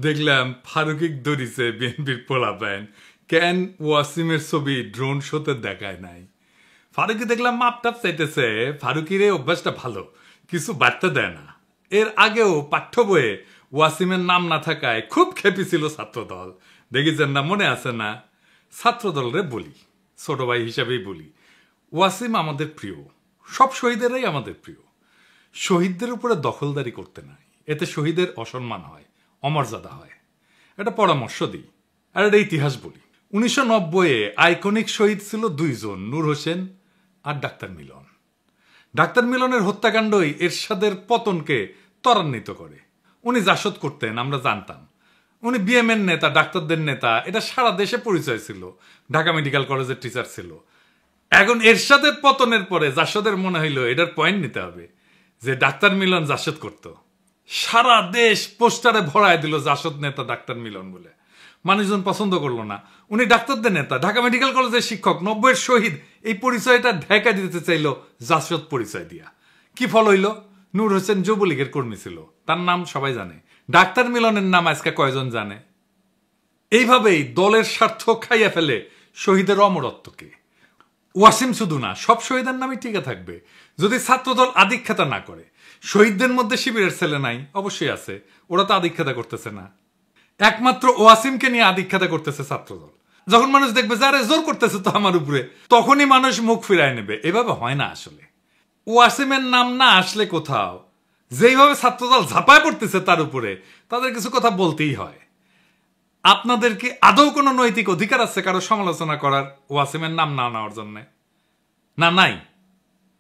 দেখলাম ফারুকিক ধরিছে বিএনপির পোলাপাইন কেন ওয়াসিমের ছবি ড্রোন শোতে দেখায় নাই। ফারুকি দেখলাম মাপটাপ চাইতেছে। ফারুকির এই অভ্যাসটা ভালো, কিছু বার্তা দেয় না। এর আগেও পাঠ্য বইয়ে ওয়াসিমের নাম না থাকায় খুব খেপেছিল ছাত্রদল। দেখেছেন না, মনে আছে না? ছাত্রদলরে বলি, ছোট ভাই হিসাবেই বলি, ওয়াসিম আমাদের প্রিয়, সব শহীদেরাই আমাদের প্রিয়। শহীদদের উপরে দখলদারি করতে নাই, এতে শহীদের অসম্মান হয়, অমর্যাদা হয়। এটা পরামর্শ দিই আর এটা ইতিহাস বলি। 1990-এ আইকনিক শহীদ ছিল দুইজন, নূর হোসেন আর ডাক্তার মিলন। ডাক্তার মিলনের হত্যাকাণ্ডই এরশাদের পতনকে ত্বরান্বিত করে। উনি জাসদ করতেন, আমরা জানতাম। উনি বিএমএর নেতা, ডাক্তারদের নেতা, এটা সারা দেশে পরিচয় ছিল। ঢাকা মেডিকেল কলেজের টিচার ছিল। এখন এরশাদের পতনের পরে জাসদের মনে হইল এটার পয়েন্ট নিতে হবে যে ডাক্তার মিলন জাসদ করত। সারা দেশ পোস্টারে ভরায় দিল জাসদ নেতা ডাক্তার মিলন বলে। মানুষজন পছন্দ করলো না। উনি ডাক্তারদের নেতা, ঢাকা মেডিকেল কলেজের শিক্ষক, 90-এর শহীদ, এই পরিচয়টা ঢাকা দিতে চাইল জাসদ পরিচয় দিয়া। কি ফল হইল? নূর হোসেন যুবলীগের কর্মী ছিল, তার নাম সবাই জানে। ডাক্তার মিলনের নাম আজকে কয়জন জানে? এইভাবেই দলের স্বার্থ খাইয়া ফেলে শহীদের অমরত্বকে। ওয়াসিম শুধু না, সব শহীদের নামই টিকে থাকবে যদি ছাত্রদল আধিক্ষেতা না করে। শহীদদের মধ্যে শিবিরের ছেলে নাই? অবশ্যই আছে, ওরা তো আধিক্ষেতা করতেছে না। একমাত্র ওয়াসিমকে নিয়ে আধিক্ষেতা করতেছে ছাত্রদল। যখন মানুষ দেখবে যে আরে জোর করতেছে তো আমার উপরে, তখনই মানুষ মুখ ফিরায় নেবে। এভাবে হয় না আসলে। ওয়াসিমের নাম না আসলে কোথাও যেইভাবে ছাত্রদল ঝাঁপায় পড়তেছে তার উপরে, তাদের কিছু কথা বলতেই হয়। আপনাদের কি আদৌ কোনো নৈতিক অধিকার আছে কারো সমালোচনা করার ওয়াসিমের নাম না নেওয়ার জন্য? না, নাই,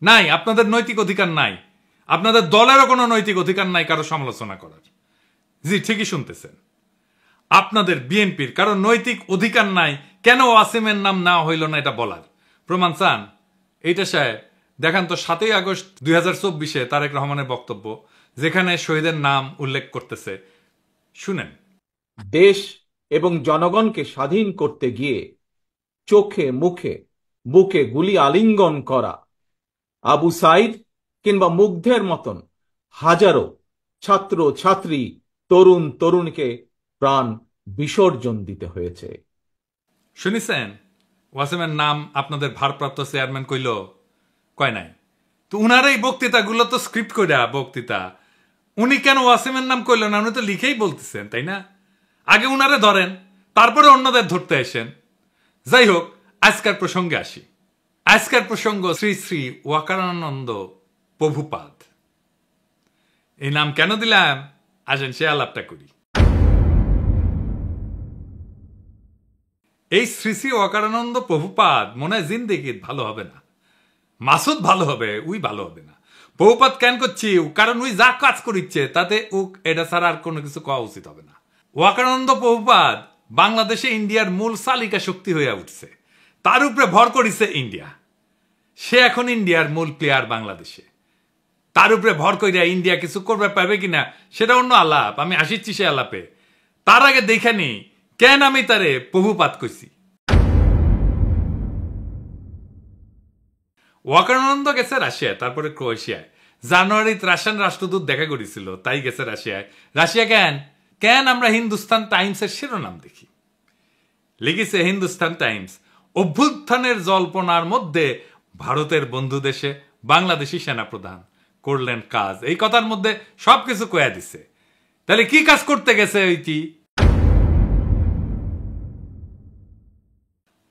নাই। আপনাদের নৈতিক অধিকার নাই। আপনাদের দলেরও কোনো নৈতিক অধিকার নাই কারো সমালোচনা করার। জি, ঠিকই শুনতেছেন। আপনাদের বিএনপির কারো নৈতিক অধিকার নাই কেন ওয়াসিমের নাম নেওয়া হইল না এটা বলার। প্রমাণ চান? এইটা সাহেব দেখান তো 7ই আগস্ট 2024-এ তারেক রহমানের বক্তব্য, যেখানে শহীদের নাম উল্লেখ করতেছে। শুনেন। দেশ এবং জনগণকে স্বাধীন করতে গিয়ে চোখে মুখে বুকে গুলি আলিঙ্গন করা আবু সাইদ কিংবা মুগ্ধের মতন হাজারো ছাত্র ছাত্রী, তরুণ তরুণীকে প্রাণ বিসর্জন দিতে হয়েছে। শুনেছেন? ওয়াসিমের নাম আপনাদের ভারপ্রাপ্ত চেয়ারম্যান কইল? কয় নাই তো। উনার এই বক্তৃতাগুলো তো স্ক্রিপ্ট কইরা বক্তৃতা। উনি কেন ওয়াসিমের নাম কইল না? উনি তো লিখেই বলতেছেন, তাই না? আগে উনারে ধরেন, তারপরে অন্যদের ধরতে আসেন। যাই হোক, আজকের প্রসঙ্গে আসি। আজকের প্রসঙ্গ শ্রী শ্রী ওয়াকারানন্দ প্রভুপাদ। এই নাম কেন দিলাম আসেন সে আলাপটা করি। এই শ্রী শ্রী ওয়াকারানন্দ প্রভুপাদ মনে হয় জিন্দেগি ভালো হবে না। মাসুদ ভালো হবে, উই ভালো হবে না। প্রভুপাদ কেন করছি? কারণ উই যা কাজ করিচ্ছে তাতে উক এটা ছাড়া আর কোনো কিছু কওয়া উচিত হবে না। ওয়াকারানন্দ প্রভুপাদ বাংলাদেশে ইন্ডিয়ার মূল চালিকা শক্তি হয়ে উঠছে। তার উপরে ভর করিছে ইন্ডিয়া। সে এখন ইন্ডিয়ার মূল প্লেয়ার বাংলাদেশে। তার উপরে ভর করিয়া ইন্ডিয়া কিছু করবে পারবে কিনা সেটা অন্য আলাপ, আমি আসিচ্ছি সে আলাপে। তার আগে দেখে নি কেন আমি তারে প্রভুপাদ কইছি। ওয়াকারানন্দ গেছে রাশিয়ায়, তারপরে ক্রোয়েশিয়ায়। জানুয়ারিতে রাশিয়ান রাষ্ট্রদূত দেখা করেছিল, তাই গেছে রাশিয়ায়। রাশিয়া কেন? কেন আমরা হিন্দুস্তান টাইমসের শিরোনাম দেখি, লিখেছে হিন্দুস্তান টাইমস, অভ্যুত্থানের জল্পনার মধ্যে ভারতের বন্ধু দেশে বাংলাদেশি সেনাপ্রধান করলেন কাজ। এই কথার মধ্যে সবকিছু কয়া দিছে। তাহলে কি কাজ করতে গেছে ওইটি?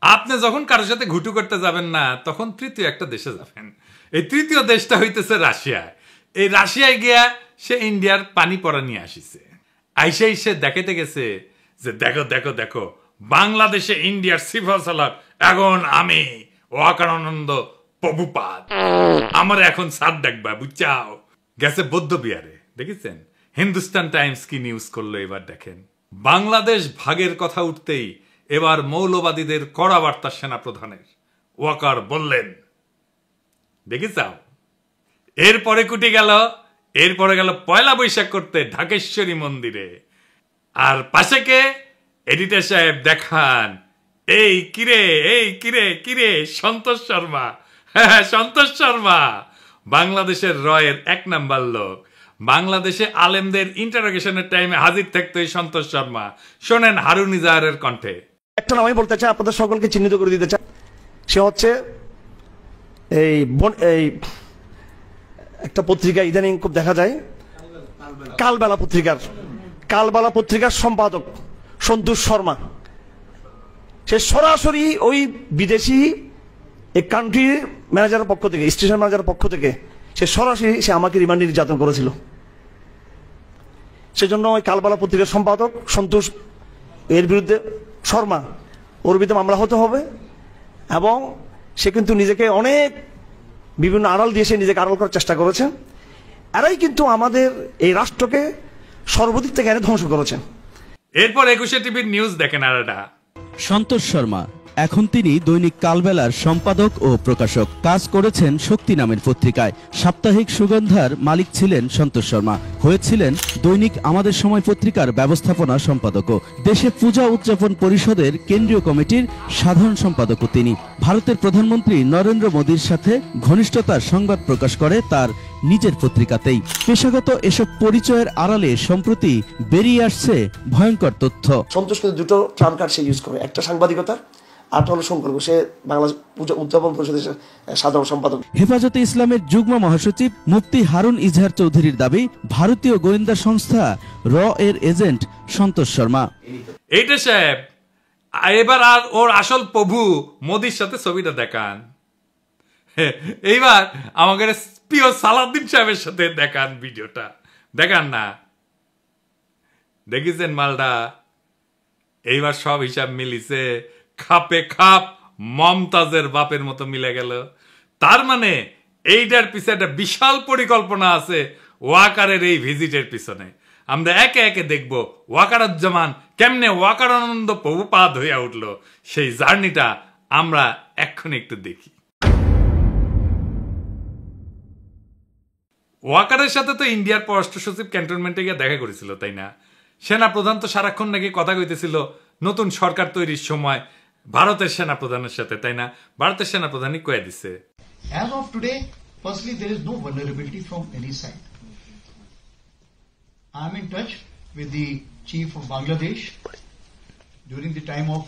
আপনি যখন কারোর সাথে ঘুটু করতে যাবেন না, তখন তৃতীয় একটা দেশে যাবেন। এই তৃতীয় দেশটা হইতেছে রাশিয়ায়। এই রাশিয়ায় গিয়া সে ইন্ডিয়ার পানি পড়া নিয়ে আসিছে। আইসাই সে দেখাতে গেছে যে দেখো দেখো দেখো, বাংলাদেশে ইন্ডিয়ার সিফার সালাক এখন আমি ওয়াকারানন্দ প্রভুপাদ, আমার এখন সাত ডাকবা, বুঝছাও। গেছে বৌদ্ধ বিহারে। দেখেছেন হিন্দুস্তান টাইমস কি নিউজ করলো এবার দেখেন। বাংলাদেশ ভাগের কথা উঠতেই এবার মৌলবাদীদের কড়া বার্তা সেনাপ্রধানের। ওয়াকার বললেন, দেখেছাও। এরপরে কুটি গেল, এরপরে গেল পয়লা বৈশাখ করতে ঢাকেশ্বরী মন্দিরে। আর পাশে কে? এডিটর সাহেব দেখান। এই কিরে, এই কিরে কিরে, সন্তোষ শর্মা। হ্যাঁ, সন্তোষ শর্মা বাংলাদেশের রয়ের 1 নাম্বার লোক। বাংলাদেশে আলেমদের ইন্টারোগেশনের টাইমে হাজির থাকতো এই সন্তোষ শর্মা। শোনেন হারুন ইজাহারের কণ্ঠে। একটা নাম আমি বলতে চাই, আপনাদের সকলকে চিহ্নিত করে দিতে চাই। সে হচ্ছে এই একটা পত্রিকা ইদানিং খুব দেখা যায়, কালবেলা পত্রিকার সম্পাদক সন্তোষ শর্মা। সে সরাসরি ওই বিদেশি এই কান্ট্রির ম্যানেজারের পক্ষ থেকে, স্টেশন ম্যানেজারের পক্ষ থেকে সে সরাসরি আমাকে রিমান্ডে নির্যাতন করেছিল। সেজন্য ওই কালবেলা পত্রিকার সম্পাদক সন্তোষ এর বিরুদ্ধে শর্মা, ওর বিরুদ্ধে মামলা হতে হবে। এবং সে কিন্তু নিজেকে অনেক বিভিন্ন আড়াল দিয়ে সে নিজেকে আড়াল করার চেষ্টা করেছে। এরাই কিন্তু আমাদের এই রাষ্ট্রকে সর্বদিক থেকে এনে ধ্বংস করেছেন। এরপর 21 টিভির নিউজ দেখেন আর এটা। সন্তোষ শর্মা এখন তিনি দৈনিক কালবেলার সম্পাদক ও প্রকাশক, কাজ করেছেন শক্তি নামের পত্রিকায়। সাপ্তাহিক সুগন্ধার মালিক ছিলেন সন্তোষ শর্মা, হয়েছিলেন দৈনিক আমাদের সময় পত্রিকার ব্যবস্থাপনা সম্পাদকও। দেশে পূজা উদযাপন পরিষদের কেন্দ্রীয় কমিটির সাধারণ সম্পাদকও তিনি। ভারতের প্রধানমন্ত্রী নরেন্দ্র মোদীর সাথে ঘনিষ্ঠতার সংবাদ প্রকাশ করে তার নিজের পত্রিকাতেই। পেশাগত এসব পরিচয়ের আড়ালে সম্প্রতি বেরিয়ে আসছে ভয়ঙ্কর তথ্য। সন্তোষ কিন্তু দুটো ট্রাম্প কার্ড সে ইউজ করে, একটা সাংবাদিকতা, আরটা হলো সম্পর্ক। সে বাংলাদেশ পূজা উদযাপন পরিষদের সাধারণ সম্পাদক। হেফাজতে ইসলামের যুগ্ম মহাসচিব মুফতি হারুন ইজহার চৌধুরীর দাবি, ভারতীয় গোয়েন্দা সংস্থা র এর এজেন্ট সন্তোষ শর্মা। এইটা সাহেব, এবার আর ওর আসল প্রভু মোদির সাথে ছবিটা দেখান। এইবার আমাদের প্রিয় সালাউদ্দিন সাহেবের সাথে দেখান, ভিডিওটা দেখান না। দেখেছেন মালটা? এইবার সব হিসাব মিলিছে, খাপে খাপ মমতাজের বাপের মতো মিলে গেল। তার মানে এইটার পিছনে একটা বিশাল পরিকল্পনা আছে ওয়াকারের এই ভিজিটের পিছনে। আমরা একে একে দেখব ওয়াকারুজ্জামান কেমনে ওয়াকারানন্দ প্রভুপাদ হইয়া উঠল, সেই জার্নিটা আমরা এক্ষুনি একটু দেখি। ওয়াকারের সাথে তো ইন্ডিয়ার পররাষ্ট্র সচিব ক্যান্টনমেন্টে গিয়ে দেখা করেছিল, তাই না? সেনা প্রধান তো সারাক্ষণ নাকি কথা কইতেছিল নতুন সরকার তৈরির সময় ভারতের সেনা প্রধানের সাথে, তাই না? ভারতের সেনা প্রধানই কয়ে দিছে, as of today, firstly, there is no vulnerability from any side. I am in touch with the chief of Bangladesh during the time of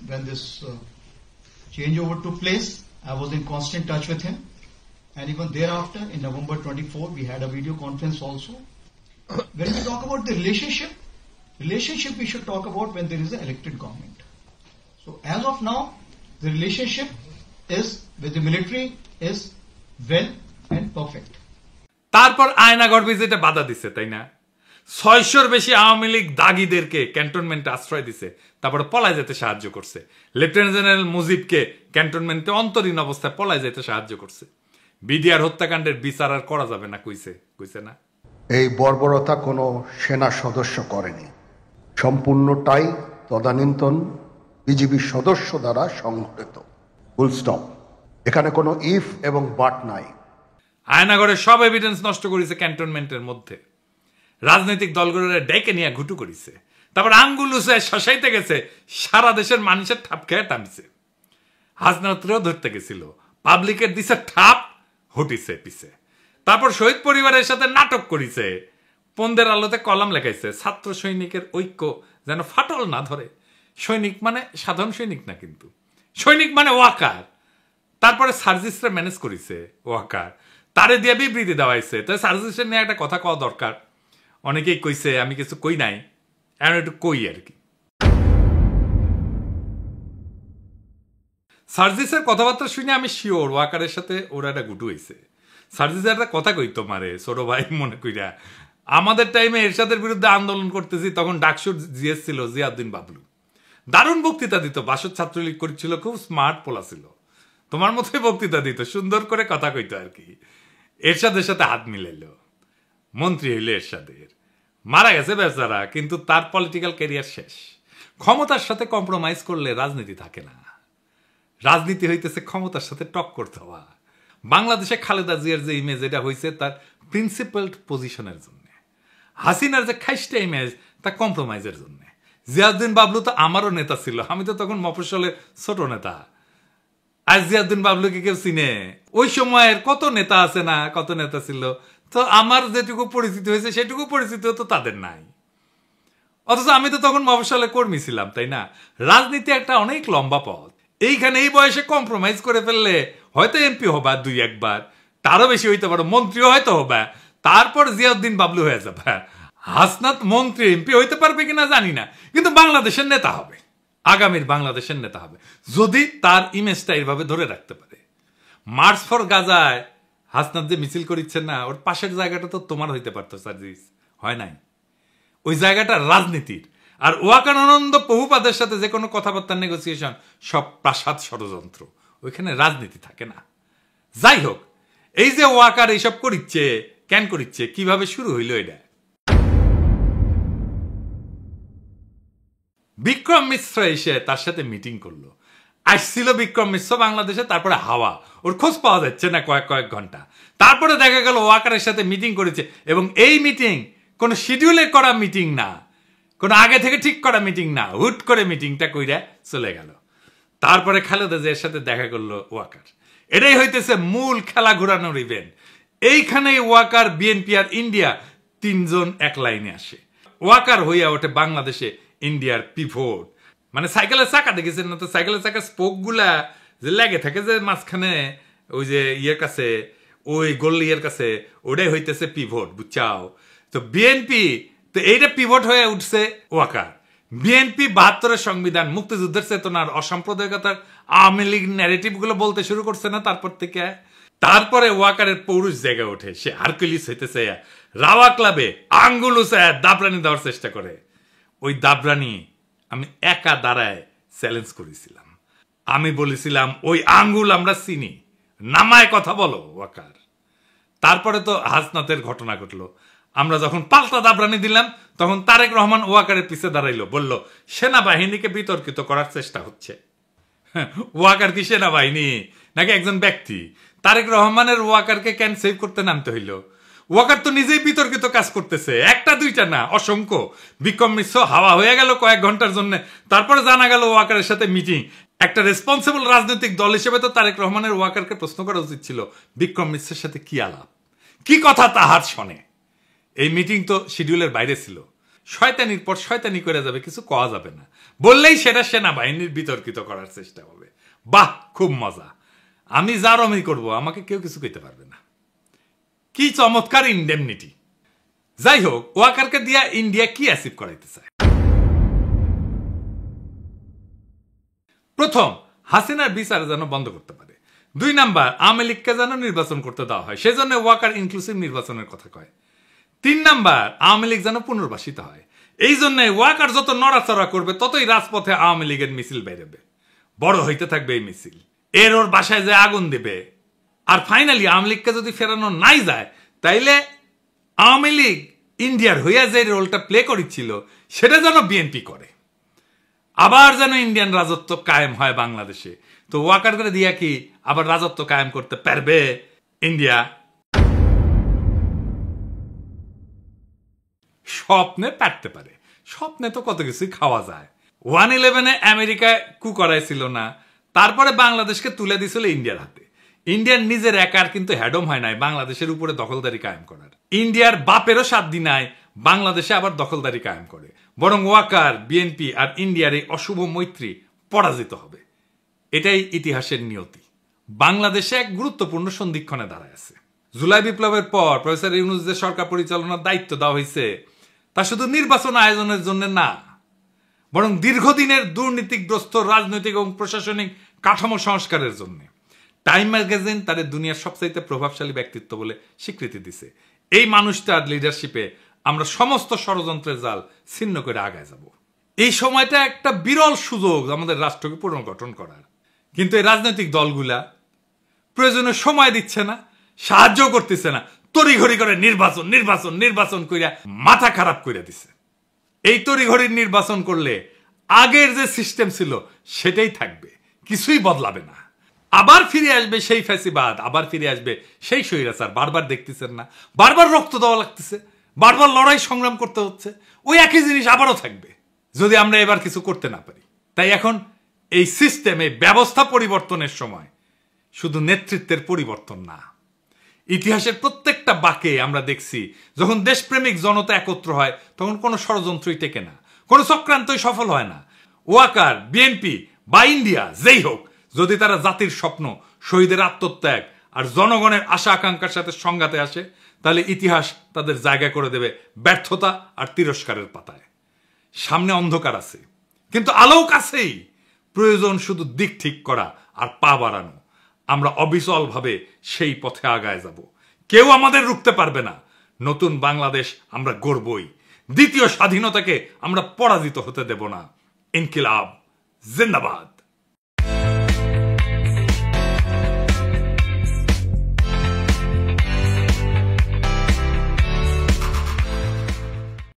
when this changeover took place. I was in constant touch with him, and even thereafter, in November 24, we had a video conference also. When we talk about the relationship we should talk about when there is an elected government. So as of now, the relationship is with the military is well and perfect. তারপর আয়নাগড় ভিজিটে বাধা দিছে, তাই না? 600-র বেশি আওয়ামী লীগ দাগিদেরকে ক্যান্টনমেন্টে আশ্রয় দিছে, তারপরে পলায় যেতে সাহায্য করছে। লেফটেন্যান্ট জেনারেল মুজিবকে ক্যান্টনমেন্টে অন্তরীণ অবস্থায় পলায় যেতে সাহায্য করছে। বিডিআর হত্যাকাণ্ডের বিচার আর করা যাবে না কইছে না? এই বর্বরতা কোনো সেনা সদস্য করেনি, সম্পূর্ণটাই তদানীন্তন বিজিবি সদস্য দ্বারা সংঘটিত। Full stop. এখানে কোনো ইফ এবং বাট নাই। আয়নাগড়ের সব এভিডেন্স নষ্ট করেছে ক্যান্টনমেন্টের মধ্যে। রাজনৈতিক দলগুলোরে ডেকে নিয়ে ঘুটু করেছে, তারপর আঙ্গুল উঁচে শশাইতে গেছে, সারা দেশের মানুষের ঠাপ খেয়ে টানছে। হাসনাতরেও ধরতে গেছিল, পাবলিকের দিছে ঠাপ, হটিছে পিছে। তারপর শহীদ পরিবারের সাথে নাটক করেছে, পন্দের আলোতে কলাম লেখাইছে, ছাত্র সৈনিকের ঐক্য যেন ফাটল না ধরে। সৈনিক মানে সাধারণ সৈনিক না, কিন্তু সৈনিক মানে ওয়াকার। তারপরে সার্জিসরা ম্যানেজ করেছে ওয়াকার, তারে দিয়ে বিবৃতি দেওয়াইছে। তো সার্জিসের নিয়ে একটা কথা কওয়া দরকার। অনেকেই কইছে, আমি কিছু কই নাই, এখন একটু কই আর কি। সার্জিসের কথাবার্তা শুনে আমি শিওর ওয়াকারের সাথে ওরা একটা গুটু হয়েছে। সার্জিস একটা কথা কই তোমারে ছোট ভাই মনে কইরা, আমাদের টাইমে এরশাদের বিরুদ্ধে আন্দোলন করতেছি, তখন ডাকসুর জিএস ছিল জিয়াউদ্দিন বাবলু। দারুণ বক্তৃতা দিত, বাসদ ছাত্রলীগ করেছিল, খুব স্মার্ট পোলা ছিল, তোমার মতোই বক্তৃতা দিত, সুন্দর করে কথা কইতো আর কি। এরশাদের সাথে হাত মিলাইল, মন্ত্রী হইল এরশাদের, মারা গেছে বেচারা, কিন্তু তার পলিটিক্যাল ক্যারিয়ার শেষ। ক্ষমতার সাথে কম্প্রোমাইজ করলে রাজনীতি থাকে না, রাজনীতি হইতেছে ক্ষমতার সাথে টক্কর দেওয়া। বাংলাদেশে খালেদা জিয়ার যে ইমেজ, এটা হয়েছে তার প্রিন্সিপালড পজিশনের জন্য। হাসিনার যে খাইস্টা ইমেজ, তা কম্প্রোমাইজের জন্য। জিয়াউদ্দিন বাবলু তো আমারও নেতা ছিল, আমি তো তখন মফস্বলের ছোট নেতা। আজ জিয়াউদ্দিন বাবলুকে কেউ চিনে? ওই সময়ের কত নেতা আছে না, কত নেতা ছিল, তো আমার যেটুকু পরিচিতি হয়েছে সেটুকু পরিচিতি তো তাদের নাই। অথচ আমি তো তখন মফস্বলে কর্মী ছিলাম, তাই না? রাজনীতি একটা অনেক লম্বা পথ। এইখানে এই বয়সে কম্প্রোমাইজ করে ফেললে হয়তো এমপি হবা 2-1 বার, তারও বেশি হইতে পারো, মন্ত্রীও হয়তো হবা, তারপর জিয়াউদ্দিন বাবলু হয়ে যাবে। হাসনাত মন্ত্রী এমপি হইতে পারবে কিনা জানি না, কিন্তু বাংলাদেশের নেতা হবে, আগামীর বাংলাদেশের নেতা হবে, যদি তার ইমেজটা এইভাবে ধরে রাখতে পারে। মার্চ ফর গাজায় হাসনাত যে মিছিল করিচ্ছেন না, ওর পাশের জায়গাটা তো তোমার হইতে পারতো সার্জিস, হয় নাই? ওই জায়গাটা রাজনীতির। আর ওয়াকার আনন্দ বহুপাদের সাথে যে কোনো কথাবার্তার নেগোসিয়েশন সব প্রাসাদ ষড়যন্ত্র, ওইখানে রাজনীতি থাকে না। যাই হোক, এই যে ওয়াকার এইসব করিচ্ছে, কেন করিচ্ছে, কিভাবে শুরু হইল এটা? বিক্রম মিশ্র এসে তার সাথে মিটিং করলো। আসছিল বিক্রম মিশ্র বাংলাদেশে, তারপরে হাওয়া, ওর খোঁজ পাওয়া যাচ্ছে না কয়েক ঘন্টা। তারপরে দেখা গেল ওয়াকারের সাথে মিটিং করেছে, এবং এই মিটিং কোনো শিডিউলে করা মিটিং না, কোনো আগে থেকে ঠিক করা মিটিং না, হুট করে মিটিংটা কইরা চলে গেল। তারপরে খালেদা জিয়ার সাথে দেখা করলো ওয়াকার। এটাই হইতেছে মূল খেলা ঘোরানোর ইভেন্ট। এইখানে ওয়াকার, বিএনপি আর ইন্ডিয়া তিনজন এক লাইনে আসে। ওয়াকার হইয়া ওঠে বাংলাদেশে ইন্ডিয়ার পিভট। মানে সাইকেলের চাকা দেখেছেন না? তো সাইকেলের চাকা স্পোক গুলা যে লেগে থাকে যে মাঝখানে, ওই যে ইয়ের কাছে, ওই গোল্লিয়ের কাছে, ওটাই হইতেছে পিভট, বুঝছাও? তো বিএনপি তো এইটা পিভট হয়ে উঠছে ওয়াকার। বিএনপি 72-এর সংবিধান, মুক্তিযুদ্ধের চেতনার, অসাম্প্রদায়িকতার, আওয়ামী লীগ ন্যারেটিভ গুলো বলতে শুরু করছে না তারপর থেকে। তারপরে ওয়াকারের পৌরুষ জায়গা ওঠে, সে হারকুলিস হইতেছে, রাওয়া ক্লাবে আঙ্গুল উঁচায় দাবরানি দেওয়ার চেষ্টা করে। ওই দাবরানি আমি একা দাঁড়ায় চ্যালেঞ্জ করেছিলাম। আমি বলেছিলাম, ওই আঙ্গুল আমরা চিনি, নামায় কথা বলো ওয়াকার। তারপরে তো হাসনাতের ঘটনা ঘটলো। আমরা যখন পাল্টা দাবরানি দিলাম, তখন তারেক রহমান ওয়াকারের পিছে দাঁড়াইলো, বলল সেনাবাহিনীকে বিতর্কিত করার চেষ্টা হচ্ছে। ওয়াকার কি সেনাবাহিনী নাকি একজন ব্যক্তি? তারেক রহমানের ওয়াকারকে কেন সেভ করতে নামতে হইল? ওয়াকার তো নিজেই বিতর্কিত কাজ করতেছে, একটা দুইটা না, অসংখ্য। বিক্রম মিশ্র হাওয়া হয়ে গেল কয়েক ঘন্টার জন্য, তারপরে জানা গেল ওয়াকারের সাথে মিটিং। একটা রেসপন্সিবল রাজনৈতিক দল হিসেবে তো তারেক রহমানের ওয়াকারকে প্রশ্ন করা উচিত ছিল, বিক্রম মিশ্রের সাথে কি আলাপ, কি কথা তাহার শোনে। এই মিটিং তো শিডিউলের বাইরে ছিল। শয়তানির পর শয়তানি করে যাবে, কিছু কওয়া যাবে না, বললেই সেটা সেনাবাহিনীর বিতর্কিত করার চেষ্টা হবে। বাহ, খুব মজা। আমি যা রমি করবো, আমাকে কেউ কিছু কইতে পারবে না। কি চমৎকার ইন্ডেমনিটি। যাই হোক, ওয়াকারকে দিয়া ইন্ডিয়া কি অ্যাচিভ করাইতে চায়? প্রথম, হাসিনার বিচার যেন বন্ধ করতে পারে। 2 নাম্বার, আওয়ামী লীগকে যেন নির্বাচন করতে দেওয়া হয়, সেজন্য ওয়াকার ইনক্লুসিভ নির্বাচনের কথা কয়। 3 নাম্বার, আওয়ামী লীগ যেন পুনর্বাসিত হয়। এই জন্য ওয়াকার যত নড়াচড়া করবে, ততই রাজপথে আওয়ামী লীগের মিছিল বেরোবে, বড় হইতে থাকবে এই মিছিল। ওর বাসায় যে আগুন দেবে। আর ফাইনালি আওয়ামী লীগকে যদি ফেরানো নাই যায়, তাইলে আওয়ামী লীগ ইন্ডিয়ার হইয়া যে রোলটা প্লে করেছিল, সেটা যেন বিএনপি করে, আবার যেন ইন্ডিয়ান রাজত্ব কায়েম হয় বাংলাদেশে। তো ওয়াকার করে দিয়া কি আবার রাজত্ব কায়েম করতে পারবে ইন্ডিয়া? স্বপ্নে পারতে পারে, স্বপ্নে তো কত কিছুই খাওয়া যায়। 1/11 আমেরিকায় কু করাইছিল না, তারপরে বাংলাদেশকে তুলে দিছিল ইন্ডিয়ার হাতে। ইন্ডিয়ার নিজের একার কিন্তু হ্যাডম হয় নাই বাংলাদেশের উপরে দখলদারি কায়েম করার। ইন্ডিয়ার বাপেরও সাধ্য নাই বাংলাদেশে আবার দখলদারি কায়েম করে, বরং ওয়াকার, বিএনপি আর ইন্ডিয়ার এই অশুভ মৈত্রী পরাজিত হবে। এটাই ইতিহাসের নিয়তি। বাংলাদেশে এক গুরুত্বপূর্ণ সন্ধিক্ষণে দাঁড়ায় আছে। জুলাই বিপ্লবের পর প্রফেসর ইউনূস যে সরকার পরিচালনার দায়িত্ব দেওয়া হয়েছে, তা শুধু নির্বাচন আয়োজনের জন্য না, বরং দীর্ঘদিনের দুর্নীতিগ্রস্ত রাজনৈতিক এবং প্রশাসনিক কাঠামো সংস্কারের জন্য। টাইম ম্যাগাজিন তাদের দুনিয়ার সবচাইতে প্রভাবশালী ব্যক্তিত্ব বলে স্বীকৃতি দিছে। এই মানুষটার লিডারশিপে আমরা সমস্ত ষড়যন্ত্রের জাল ছিন্ন করে আগায় যাব। এই সময়টা একটা বিরল সুযোগ আমাদের রাষ্ট্রকে পুনর্গঠন করার। কিন্তু এই রাজনৈতিক দলগুলা প্রয়োজনে সময় দিচ্ছে না, সাহায্য করতেছে না, তড়িঘড়ি করে নির্বাচন নির্বাচন নির্বাচন কইরা মাথা খারাপ করে দিছে। এই তড়িঘড়ির নির্বাচন করলে আগের যে সিস্টেম ছিল সেটাই থাকবে, কিছুই বদলাবে না। আবার ফিরে আসবে সেই ফ্যাসিবাদ, আবার ফিরে আসবে সেই স্বৈরাচার। বারবার দেখতেছেন না, বারবার রক্ত দেওয়া লাগতেছে, বারবার লড়াই সংগ্রাম করতে হচ্ছে, ওই একই জিনিস আবারও থাকবে যদি আমরা এবার কিছু করতে না পারি। তাই এখন এই সিস্টেমে ব্যবস্থা পরিবর্তনের সময়, শুধু নেতৃত্বের পরিবর্তন না, ইতিহাসের প্রত্যেকটা বাঁকে আমরা দেখছি যখন দেশপ্রেমিক জনতা একত্র হয় তখন কোনো ষড়যন্ত্রই টেকে না, কোনো চক্রান্তই সফল হয় না। ওয়াকার, বিএনপি বা ইন্ডিয়া যেই হোক, যদি তারা জাতির স্বপ্ন, শহীদের আত্মত্যাগ আর জনগণের আশা আকাঙ্ক্ষার সাথে সংঘাতে আসে, তাহলে ইতিহাস তাদের জায়গা করে দেবে ব্যর্থতা আর তিরস্কারের পাতায়। সামনে অন্ধকার আছে, কিন্তু আলোক আছেই। প্রয়োজন শুধু দিক ঠিক করা আর পা বাড়ানো। আমরা অবিচলভাবে সেই পথে আগায় যাব। কেউ আমাদের রুখতে পারবে না। নতুন বাংলাদেশ আমরা গড়বই। দ্বিতীয় স্বাধীনতাকে আমরা পরাজিত হতে দেব না। ইনকিলাব জিন্দাবাদ।